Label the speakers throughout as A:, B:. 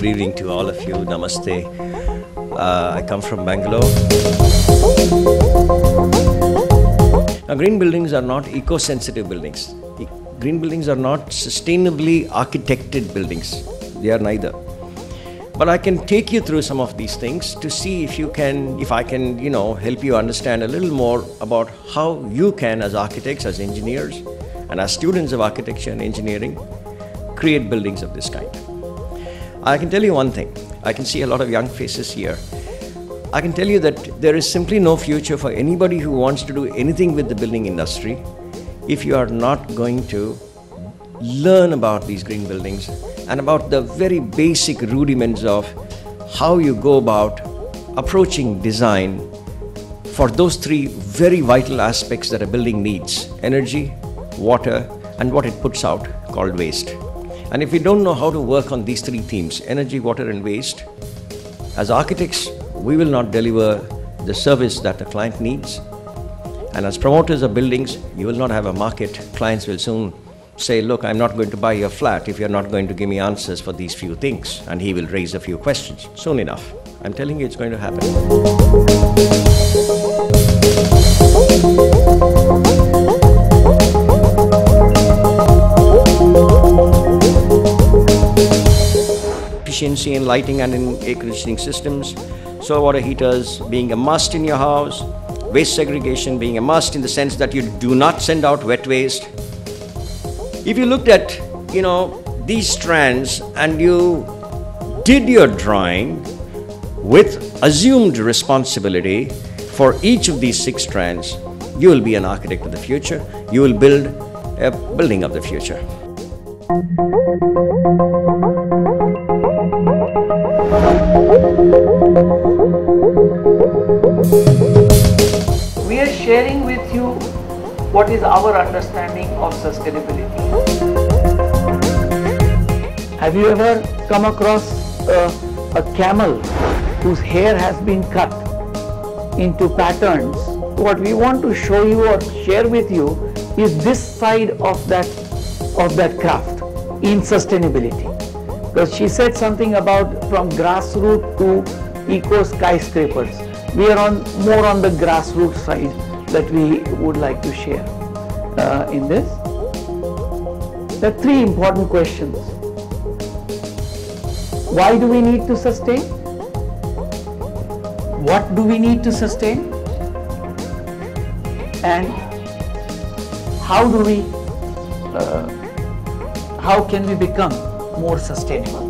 A: good evening to all of you. Namaste. I come from Bangalore. Now, green buildings are not eco-sensitive buildings. Green buildings are not sustainably architected buildings. They are neither. But I can take you through some of these things to see if I can, help you understand a little more about how you can, as architects, as engineers, and as students of architecture and engineering, create buildings of this kind. I can tell you one thing. I can see a lot of young faces here. I can tell you that there is simply no future for anybody who wants to do anything with the building industry if you are not going to learn about these green buildings and about the very basic rudiments of how you go about approaching design for those three very vital aspects that a building needs: energy, water, and what it puts out, called waste. And if we don't know how to work on these three themes, energy, water, and waste, as architects, we will not deliver the service that the client needs. And as promoters of buildings, you will not have a market. Clients will soon say, look, I'm not going to buy your flat if you're not going to give me answers for these few things. And he will raise a few questions soon enough. I'm telling you, it's going to happen. Efficiency in lighting and in air conditioning systems, solar water heaters being a must in your house, waste segregation being a must in the sense that you do not send out wet waste. If you looked at, these strands and you did your drawing with assumed responsibility for each of these 6 strands, you will be an architect of the future. You will build a building of the future.
B: We are sharing with you what is our understanding of sustainability. Have you ever come across a camel whose hair has been cut into patterns? What we want to show you or share with you is this side of that craft in sustainability. Because she said something about from grassroots to eco skyscrapers. We are more on the grassroots side that we would like to share in this. There are 3 important questions. Why do we need to sustain? What do we need to sustain? And how can we become more sustainable?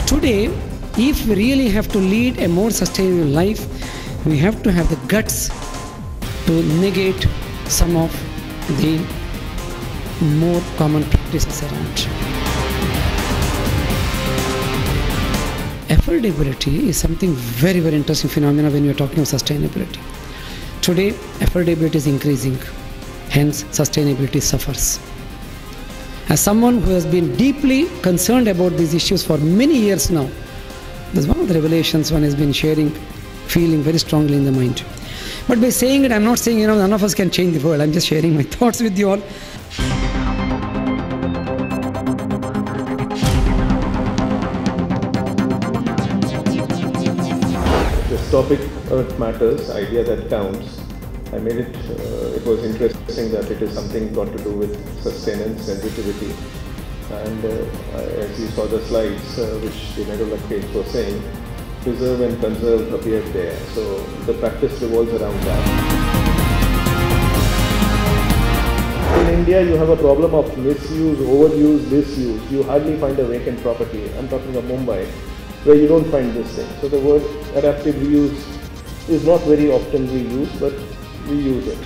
C: Today, if we really have to lead a more sustainable life, we have to have the guts to negate some of the more common practices around. Affordability is something very, very interesting phenomenon when you are talking of sustainability. Today, affordability is increasing, hence sustainability suffers. As someone who has been deeply concerned about these issues for many years now, this is one of the revelations one has been sharing, feeling very strongly in the mind. But by saying it, I'm not saying, none of us can change the world. I'm just sharing my thoughts with you all.
D: This topic, Earth Matters, idea that counts. I made it, it was interesting that it is something got to do with sustenance, sensitivity. And as you saw the slides, which the Nerolac Paint was saying, preserve and conserve appeared there. So the practice revolves around that. In India, you have a problem of misuse, overuse, disuse. You hardly find a vacant property. I'm talking of Mumbai, where you don't find this thing. So the word adaptive reuse is not very often used, but we use it.